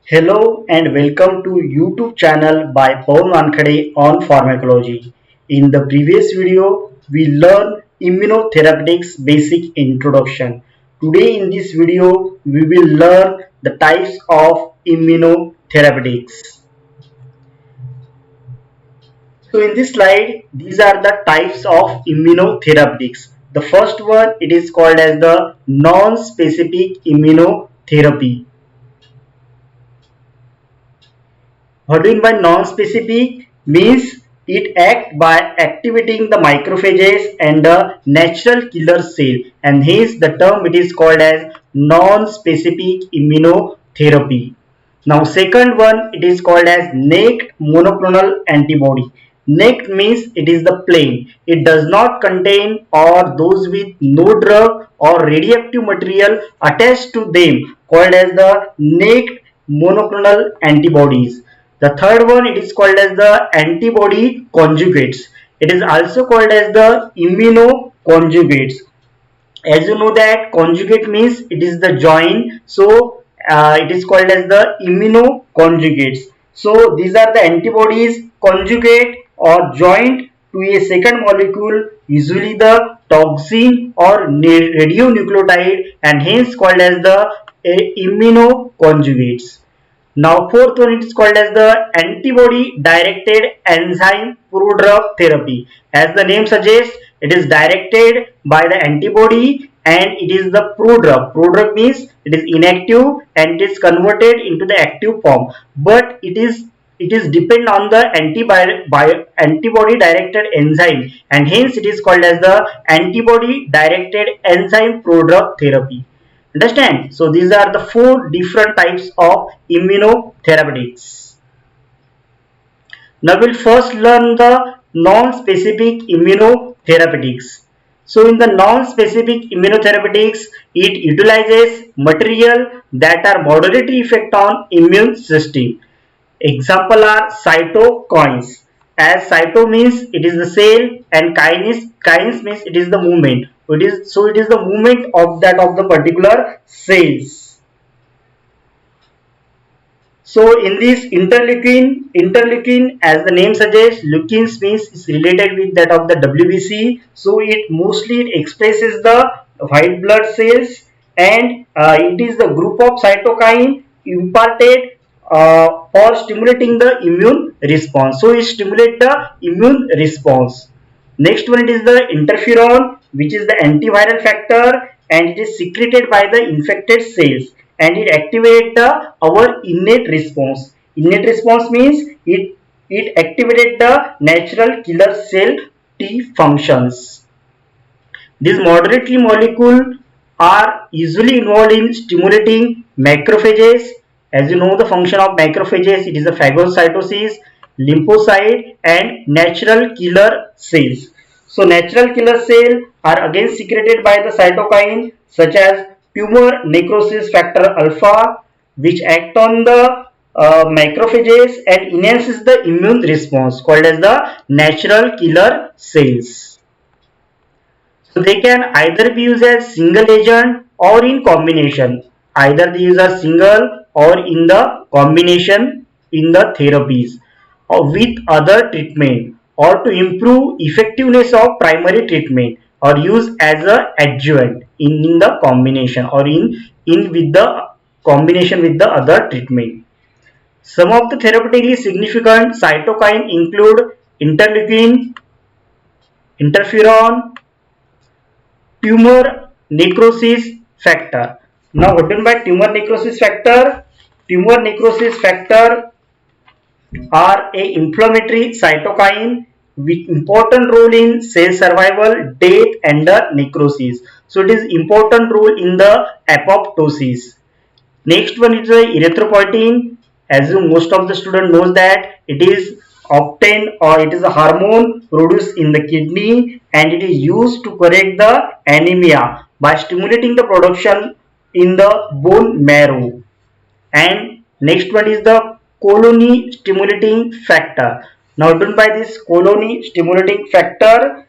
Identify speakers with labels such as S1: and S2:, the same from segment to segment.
S1: Hello and welcome to YouTube channel by Paul Wankhede on pharmacology. In the previous video, we learned immunotherapeutics basic introduction. Today in this video, we will learn the types of immunotherapeutics. So in this slide, these are the types of immunotherapeutics. The first one, it is called as the non-specific immunotherapy. What do you mean by non-specific? Means it acts by activating the macrophages and the natural killer cell, and hence the term it is called as non-specific immunotherapy. Now second one it is called as naked monoclonal antibody. Naked means it is the plain. It does not contain or those with no drug or radioactive material attached to them, called as the naked monoclonal antibodies. The third one it is called as the antibody conjugates. It is also called as the immunoconjugates. As you know that conjugate means it is the join, so it is called as the immunoconjugates. So these are the antibodies conjugate or joined to a second molecule, usually the toxin or radionucleotide, and hence called as the immunoconjugates. Now fourth one it is called as the antibody directed enzyme prodrug therapy. As the name suggests, it is directed by the antibody and it is the prodrug. Prodrug means it is inactive and it is converted into the active form. But it is depend on the antibody directed enzyme, and hence it is called as the antibody directed enzyme prodrug therapy. Understand? So these are the four different types of immunotherapeutics. Now we'll first learn the non-specific immunotherapeutics. So in the non-specific immunotherapeutics, it utilizes material that are moderate effect on immune system. Example are cytokines. As cyto means it is the cell and kines means it is the movement. It is the movement of the particular cells. So in this interleukin, as the name suggests, leukins means is related with that of the WBC. So it mostly expresses the white blood cells, and it is the group of cytokine imparted for stimulating the immune response. So it stimulates the immune response. Next one it is the interferon, which is the antiviral factor, and it is secreted by the infected cells and it activates our innate response. Innate response means it activated the natural killer cell T functions. These moderately molecules are usually involved in stimulating macrophages. As you know the function of macrophages, it is a phagocytosis, lymphocyte and natural killer cells. So natural killer cells are again secreted by the cytokine such as tumor necrosis factor alpha, which act on the macrophages and enhances the immune response, called as the natural killer cells. So they can either be used as single agent or in combination. Either they use as single or in the combination in the therapies or with other treatment, or to improve effectiveness of primary treatment, or use as a adjuvant in the combination or in with the combination with the other treatment. Some of the therapeutically significant cytokine include interleukin, interferon, tumor necrosis factor. Now what do you mean by tumor necrosis factor? Tumor necrosis factor are a inflammatory cytokine with important role in cell survival, death and the necrosis. So it is important role in the apoptosis. Next one is the erythropoietin. As you most of the student knows that it is obtained or it is a hormone produced in the kidney, and it is used to correct the anemia by stimulating the production in the bone marrow. And next one is the colony stimulating factor. Now done by this colony stimulating factor,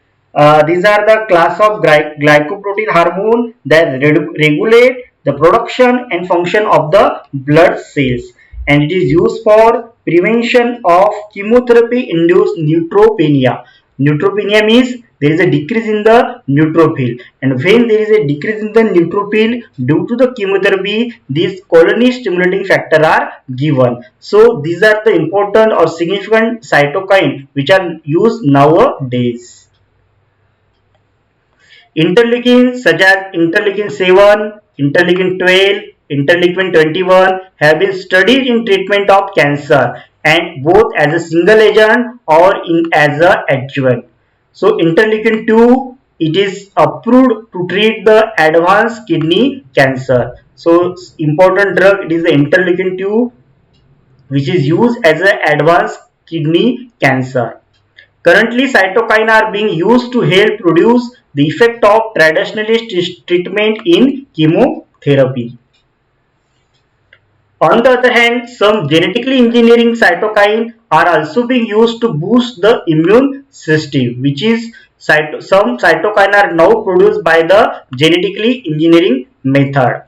S1: these are the class of glycoprotein hormone that regulate the production and function of the blood cells. and it is used for prevention of chemotherapy induced neutropenia. Neutropenia means there is a decrease in the neutrophil, and when there is a decrease in the neutrophil due to the chemotherapy, these colony stimulating factor are given. So these are the important or significant cytokine which are used nowadays. Interleukins such as interleukin 7, interleukin 12, interleukin 21 have been studied in treatment of cancer, and both as a single agent or as a adjuvant. So interleukin 2, it is approved to treat the advanced kidney cancer. So important drug, it is the interleukin 2 which is used as an advanced kidney cancer. Currently, cytokines are being used to help produce the effect of traditionalist treatment in chemotherapy. On the other hand, some genetically engineering cytokines are also being used to boost the immune system, which is some cytokines are now produced by the genetically engineering method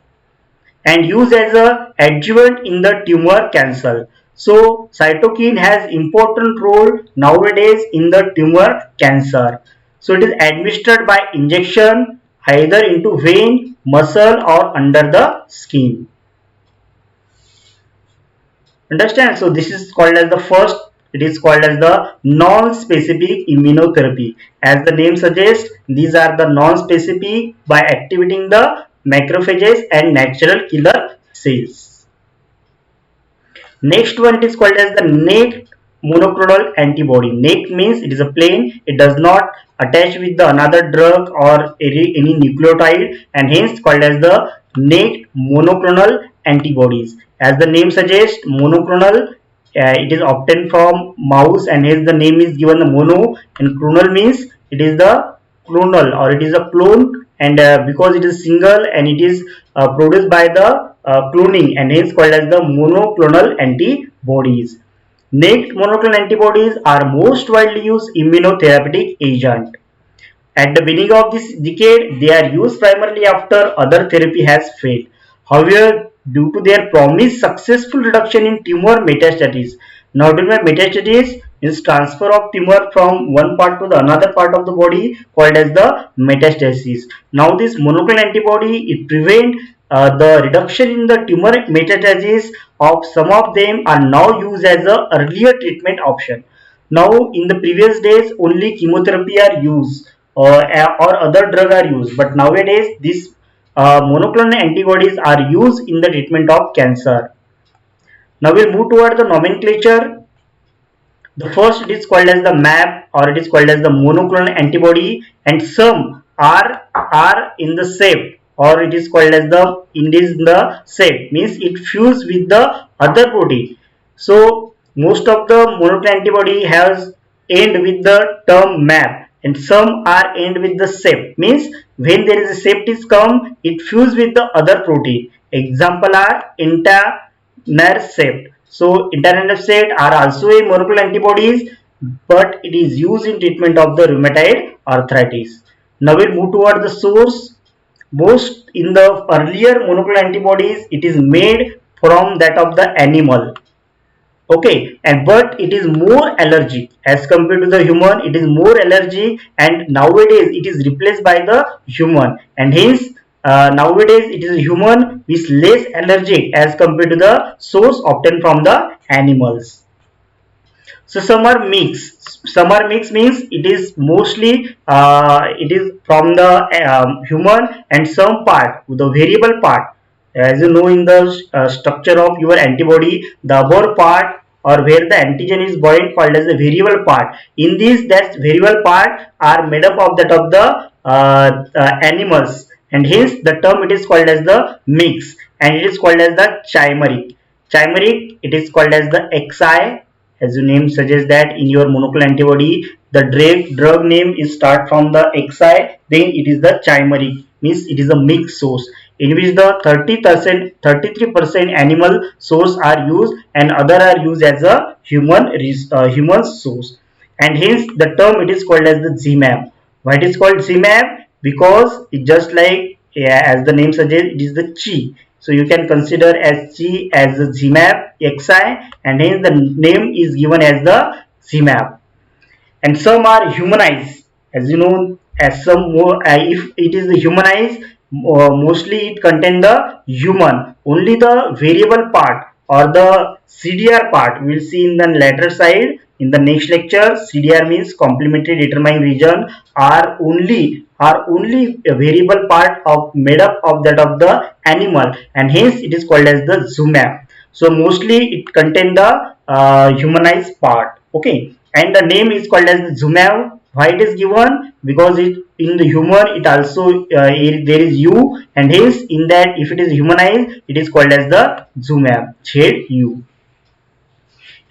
S1: and used as a adjuvant in the tumor cancer. So cytokine has important role nowadays in the tumor cancer. So it is administered by injection either into vein, muscle or under the skin. Understand? So this is called as the first, it is called as the non-specific immunotherapy. As the name suggests, these are the non-specific by activating the macrophages and natural killer cells. Next one, it is called as the naked monoclonal antibody. Naked means it is a plain, it does not attach with the another drug or any nucleotide, and hence called as the naked monoclonal antibodies. As the name suggests, monoclonal, it is obtained from mouse, and hence the name is given the mono, and clonal means it is the clonal or it is a clone, and because it is single and it is produced by the cloning, and hence called as the monoclonal antibodies. Naked monoclonal antibodies are most widely used immunotherapeutic agent. At the beginning of this decade, they are used primarily after other therapy has failed. However, due to their promised successful reduction in tumor metastases, now during metastasis is transfer of tumor from one part to the another part of the body called as the metastasis. Now this monoclonal antibody, it prevent the reduction in the tumor metastasis of some of them are now used as a earlier treatment option. Now in the previous days only chemotherapy are used or other drug are used, but nowadays these monoclonal antibodies are used in the treatment of cancer. Now we'll move toward the nomenclature. The first, it is called as the MAP or it is called as the monoclonal antibody, and some are in the shape or it is called as the in the shape, means it fuse with the other protein. So most of the monoclonal antibody has end with the term MAP, and some are end with the shape, means when there is a shape is come, it fuse with the other protein. Example are etanercept. So etanercept are also a monoclonal antibodies, but it is used in treatment of the rheumatoid arthritis. Now we'll move toward the source. Most in the earlier monoclonal antibodies, it is made from that of the animal. Okay, and but it is more allergic as compared to the human. It is more allergic, and nowadays it is replaced by the human, and hence nowadays it is human is less allergic as compared to the source obtained from the animals. So some are mixed. Some are mixed means it is mostly it is from the human, and some part, the variable part. As you know, in the structure of your antibody, the upper part or where the antigen is bound called as the variable part. In this, that variable part are made up of that of the animals, and hence the term it is called as the mix, and it is called as the chimeric. Chimeric, it is called as the XI, as the name suggests that in your monoclonal antibody the drug name is start from the XI, then it is the chimeric, means it is a mixed source in which the 30%, 33% animal source are used and other are used as a human source, and hence the term it is called as the ZMAB. Why it is called ZMAB? Because it just like, yeah, as the name suggests, it is the chi. So you can consider SG as the ZMAP XI, and hence the name is given as the ZMAP. And some are humanized, as you know, as some more if it is the humanized, mostly it contain the human, only the variable part or the CDR part we'll see in the later side in the next lecture. CDR means complementary determining region, are only a variable part of made up of that of the animal, and hence it is called as the ZooMap. So mostly it contain the humanized part. Okay, and the name is called as the ZooMap. Why it is given? Because it in the human it also there is U, and hence in that if it is humanized it is called as the ZooMap ZU.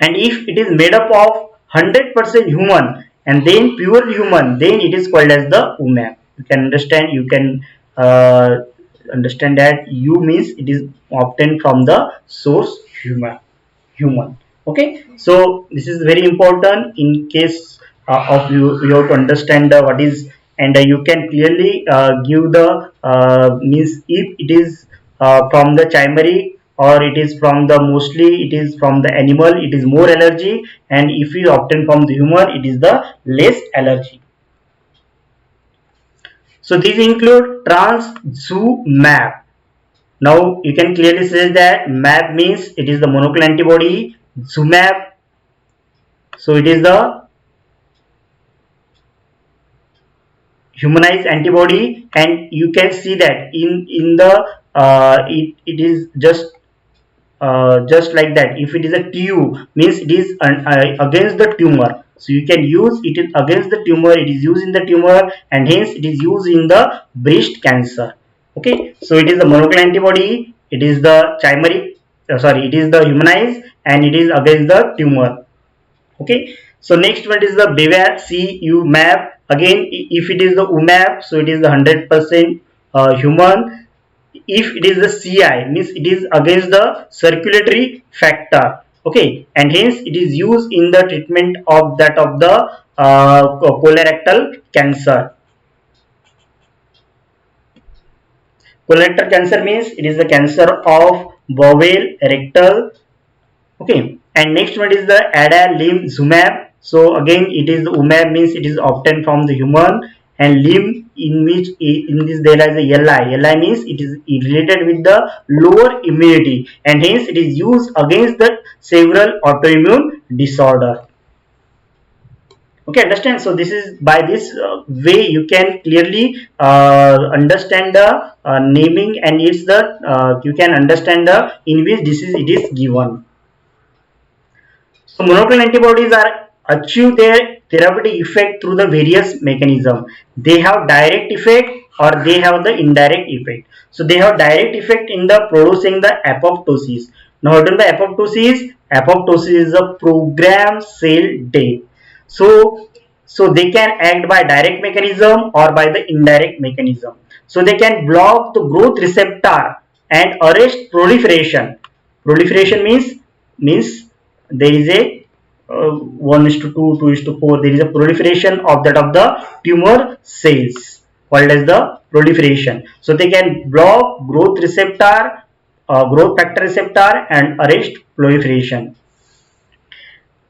S1: And if it is made up of 100% human and then pure human, then it is called as the UMAP. You can understand, you can uh, understand that U means it is obtained from the source human. Okay, so this is very important in case of you have to understand what is, and you can clearly give the means if it is from the chimeric or it is from the mostly it is from the animal, it is more allergy, and if you obtain from the human it is the less allergy. So these include trans zoo map. Now you can clearly say that map means it is the monoclonal antibody, zoo map, so it is the humanized antibody, and you can see that in the it is just like that. If it is a tu means it is against the tumor, so you can use it against the tumor, it is used in the tumor, and hence it is used in the breast cancer. Okay, so it is the monoclonal antibody, it is the chimeric, sorry, it is the humanized, and it is against the tumor. Okay, so next one is the BEVAC CU map. Again, if it is the UMAP, so it is the 100% human. If it is the CI means it is against the circulatory factor. Okay, and hence it is used in the treatment of that of the colorectal cancer. Colorectal cancer means it is the cancer of bowel, rectal. Okay, and next one is the adalimumab. So again, it is the umab means it is obtained from the human, and limb in which in this there is a li. Li means it is related with the lower immunity, and hence it is used against the several autoimmune disorder. Okay, understand? So this is by this way you can clearly understand the naming, and it's the you can understand the in which disease it is given. So monoclonal antibodies are achieve their therapeutic effect through the various mechanism. They have direct effect or they have the indirect effect. So they have direct effect in the producing the apoptosis. Now what is the apoptosis? Apoptosis is a programmed cell death. So they can act by direct mechanism or by the indirect mechanism. So they can block the growth receptor and arrest proliferation. Proliferation means there is a 1:2, 2:4. There is a proliferation of that of the tumor cells called as the proliferation. So they can block growth receptor, growth factor receptor, and arrest proliferation.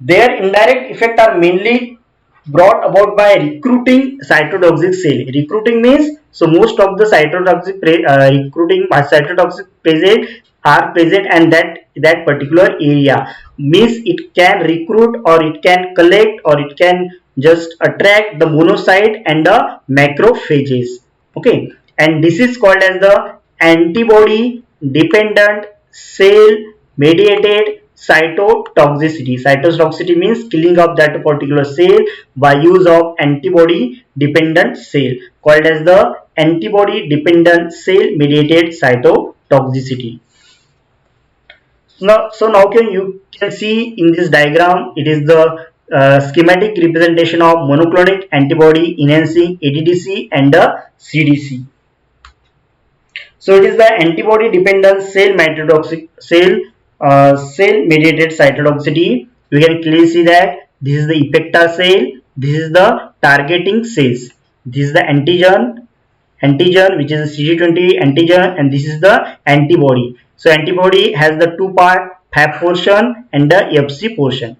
S1: Their indirect effects are mainly brought about by recruiting cytotoxic cell. Recruiting means so most of the cytotoxic recruiting by cytotoxic present are present, and that particular area means it can recruit or it can collect or it can just attract the monocyte and the macrophages. Okay, and this is called as the antibody dependent cell mediated cytotoxicity. Cytotoxicity means killing of that particular cell by use of antibody dependent cell, called as the antibody dependent cell mediated cytotoxicity. Now you can see in this diagram, it is the schematic representation of monoclonal antibody enhancing ADDC and the CDC. So it is the antibody dependent cell mediated cytotoxicity. You can clearly see that this is the effector cell, this is the targeting cells, this is the antigen, antigen, which is a CD20 antigen, and this is the antibody. So antibody has the two part, Fab portion and the Fc portion.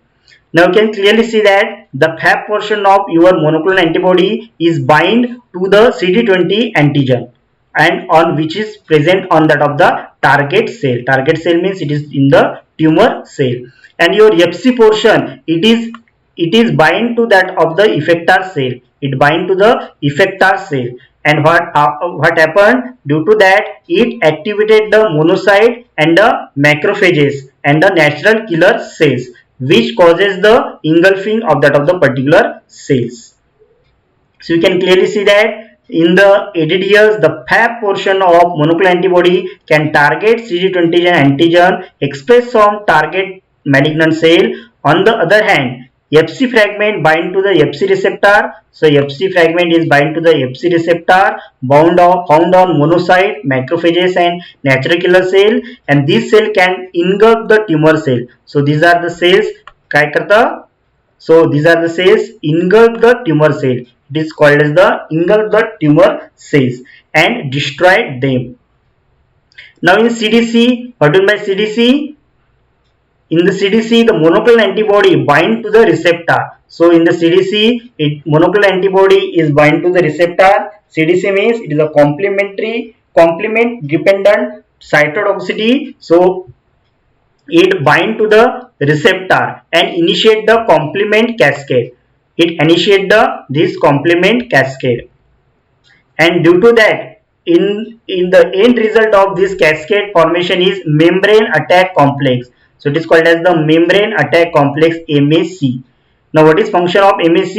S1: Now you can clearly see that the Fab portion of your monoclonal antibody is bind to the CD20 antigen and on which is present on that of the target cell. Target cell means it is in the tumor cell. And your Fc portion, it is bind to that of the effector cell. It bind to the effector cell. And what happened due to that? It activated the monocyte and the macrophages and the natural killer cells, which causes the engulfing of that of the particular cells. So you can clearly see that in the ADDs, the Fab portion of monoclonal antibody can target CD20 antigen expressed on target malignant cell. On the other hand, Fc fragment bind to the Fc receptor. So Fc fragment is bind to the Fc receptor found on monocyte, macrophages and natural killer cell, and this cell can engulf the tumor cell. So these are the cells काय करता? So these are the cells engulf the tumor cell. It is called as the engulf the tumor cells and destroy them. Now in CDC, what do you mean by CDC? In the CDC, the monoclonal antibody bind to the receptor. So in the CDC, monoclonal antibody is bind to the receptor. CDC means it is a complement dependent cytotoxicity. So it bind to the receptor and initiate the complement cascade. It initiate this complement cascade, and due to that, in the end result of this cascade formation is membrane attack complex. So it is called as the membrane attack complex, MAC. Now what is function of MAC?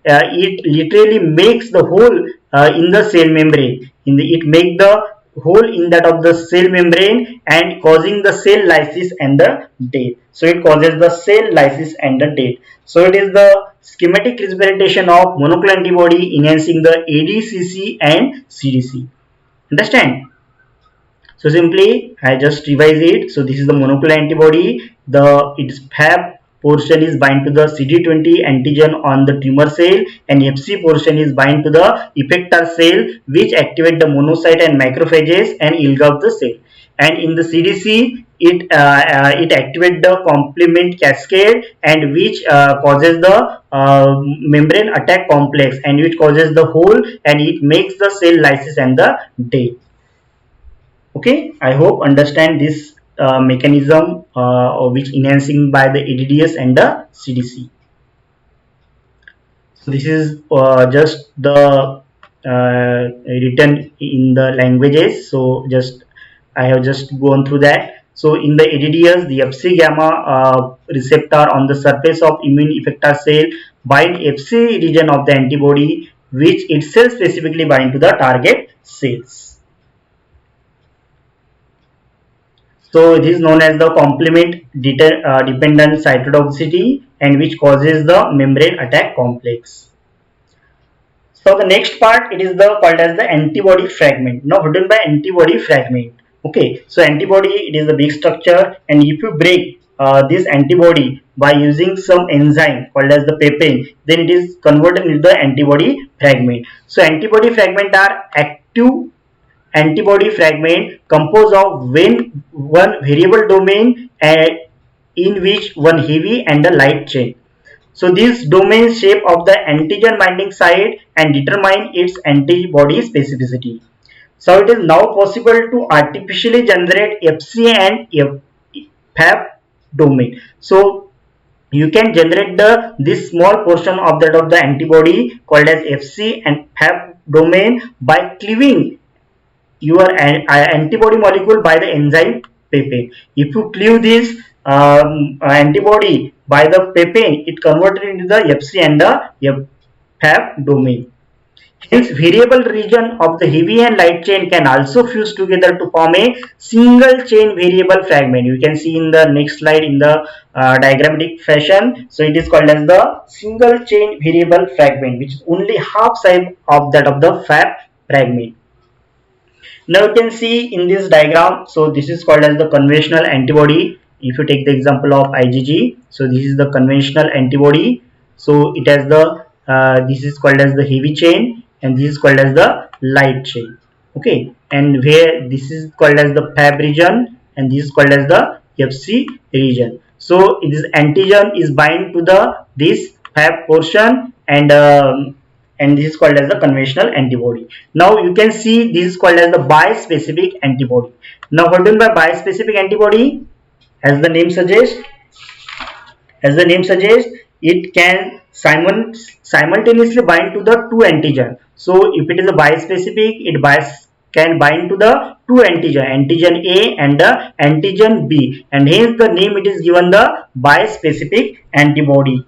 S1: It literally makes the hole in the cell membrane. It make the hole in that of the cell membrane and causing the cell lysis and the death. So it causes the cell lysis and the death. So it is the schematic representation of monoclonal antibody enhancing the ADCC and CDC. Understand? So simply I just revise it. So this is the monoclonal antibody. Its Fab portion is bind to the CD20 antigen on the tumor cell, and Fc portion is bind to the effector cell, which activate the monocyte and macrophages and engulf the cell. And in the CDC, it activates the complement cascade, and which causes the membrane attack complex, and which causes the hole, and it makes the cell lysis and the death. Okay, I hope understand this mechanism which enhancing by the ADDs and the CDC. So this is just the written in the languages. So I have just gone through that. So in the ADDs, the Fc gamma receptor on the surface of immune effector cell bind Fc region of the antibody, which itself specifically bind to the target cells. So it is known as the complement dependent cytotoxicity, and which causes the membrane attack complex. So the next part, it is called as the antibody fragment. Now written by antibody fragment. Okay, so antibody, it is the big structure, and if you break this antibody by using some enzyme called as the papain, then it is converted into the antibody fragment. So antibody fragment are active antibody fragment composed of one variable domain in which one heavy and a light chain. So this domain shape of the antigen binding site and determine its antibody specificity. So it is now possible to artificially generate Fc and Fab domain. So you can generate this small portion of the antibody called as Fc and Fab domain by cleaving your antibody molecule by the enzyme papain. If you cleave this antibody by the papain, it converted into the Fc and the Fab domain. Hence, variable region of the heavy and light chain can also fuse together to form a single chain variable fragment. You can see in the next slide in the diagrammatic fashion. So it is called as the single chain variable fragment, which is only half size of that of the Fab fragment. Now you can see in this diagram, so this is called as the conventional antibody. If you take the example of IgG, so this is the conventional antibody. So it has this is called as the heavy chain, and this is called as the light chain. Okay, and where this is called as the Fab region and this is called as the FC region. So this antigen is bind to the this Fab portion, and this is called as the conventional antibody. Now you can see this is called as the bispecific antibody. Now what do you mean by bispecific antibody? As the name suggests, it can simultaneously bind to the two antigen. So if it is a bispecific, can bind to the two antigen, antigen A and the antigen B, and hence the name it is given the bispecific antibody.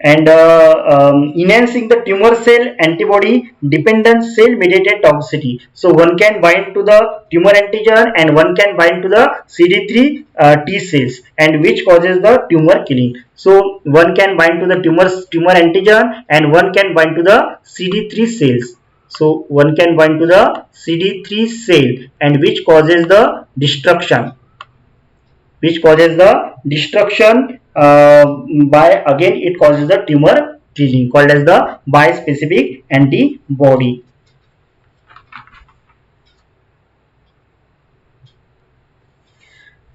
S1: And enhancing the tumor cell antibody dependent cell mediated toxicity. So one can bind to the tumor antigen and one can bind to the CD3 T cells, and which causes the tumor killing. So one can bind to the tumor antigen and one can bind to the CD3 cells. So one can bind to the CD3 cell, and which causes the destruction by, again it causes the tumor killing, called as the bispecific antibody.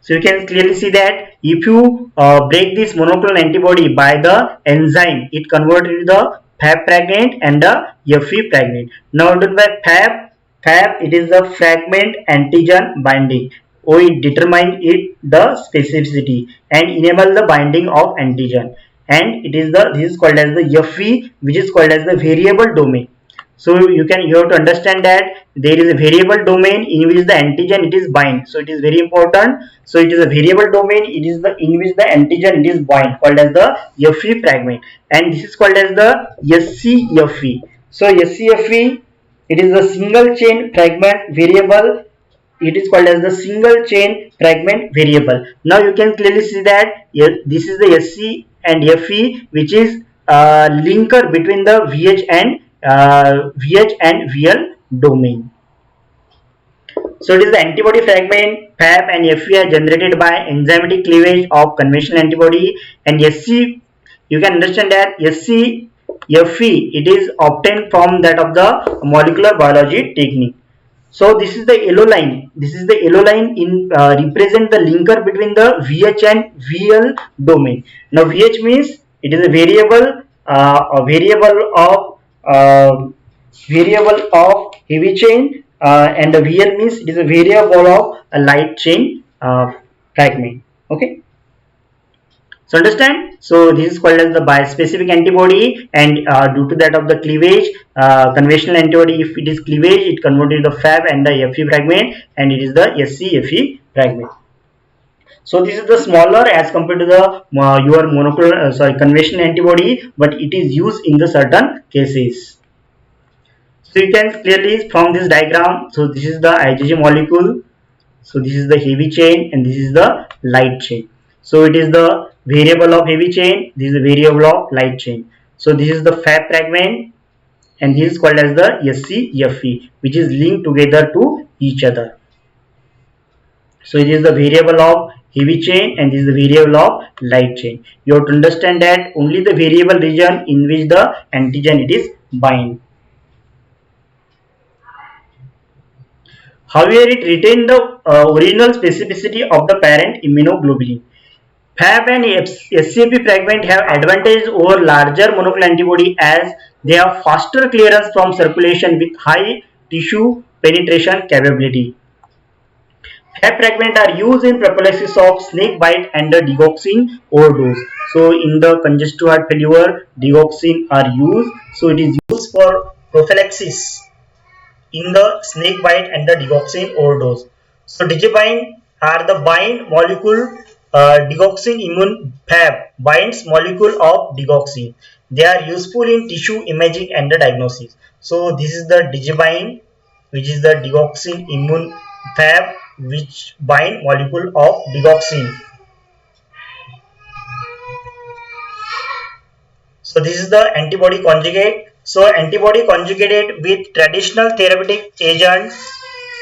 S1: So you can clearly see that if you break this monoclonal antibody by the enzyme, it converts into the Fab fragment and the Fe fragment. Now by Fab it is the fragment antigen binding. Or it determine it the specificity and enable the binding of antigen. And this is called as the Fe, which is called as the variable domain. So you have to understand that there is a variable domain in which the antigen it is bind. So it is very important. So it is a variable domain. It is the in which the antigen it is bind, called as the Fe fragment, and this is called as the SCFE. So SCFE, it is a single chain fragment variable. It is called as the single chain fragment variable. Now you can clearly see that this is the SC and Fe, which is linker between the VH and VL domain. So it is the antibody fragment. Fab and Fe are generated by enzymatic cleavage of conventional antibody, and SC, you can understand that SC Fe it is obtained from that of the molecular biology technique. So this is the yellow line. This is the yellow line in represent the linker between the VH and VL domain. Now VH means it is a variable, uh, variable of heavy chain, and the VL means it is a variable of a light chain fragment. Okay. So understand. So this is called as the bispecific antibody, and due to that of the cleavage, conventional antibody, if it is cleavage, it converted the Fab and the Fe fragment, and it is the SCFE fragment. So this is the smaller as compared to the your monoclonal conventional antibody, but it is used in the certain cases. So you can clearly from this diagram. So this is the IgG molecule. So this is the heavy chain and this is the light chain. So it is the variable of heavy chain. This is the variable of light chain. So this is the Fab fragment, and this is called as the SCFE, which is linked together to each other. So it is the variable of heavy chain and this is the variable of light chain. You have to understand that only the variable region in which the antigen it is bind. However, it retained the original specificity of the parent immunoglobulin. Fab and SCFE fragment have advantages over larger monoclonal antibody as they have faster clearance from circulation with high tissue penetration capability. Fab fragment are used in prophylaxis of snake bite and the digoxin overdose. So in the congestive heart failure, digoxin are used. So it is used for prophylaxis in the snake bite and the digoxin overdose. So digoxin are the bind molecule, digoxin immune Fab binds molecule of digoxin. They are useful in tissue imaging and the diagnosis. So this is the digoxin, which is the digoxin immune Fab which bind molecule of digoxin. So this is the antibody conjugate. So antibody conjugated with traditional therapeutic agents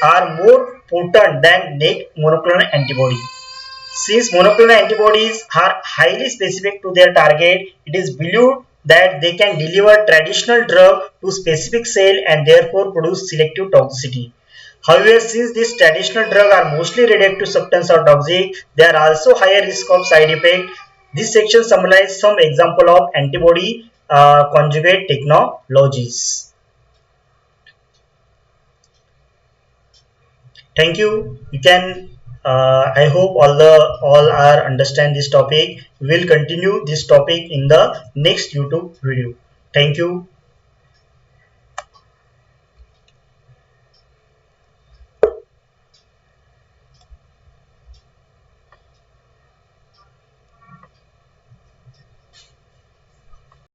S1: are more potent than monoclonal antibody. Since monoclonal antibodies are highly specific to their target, it is believed that they can deliver traditional drug to specific cell and therefore produce selective toxicity. However, since these traditional drugs are mostly radioactive substance or toxic, they are also higher risk of side effect. This section summarizes some example of antibody conjugate technologies. Thank you. You can. I hope all are understand this topic. We will continue this topic in the next YouTube video. Thank you.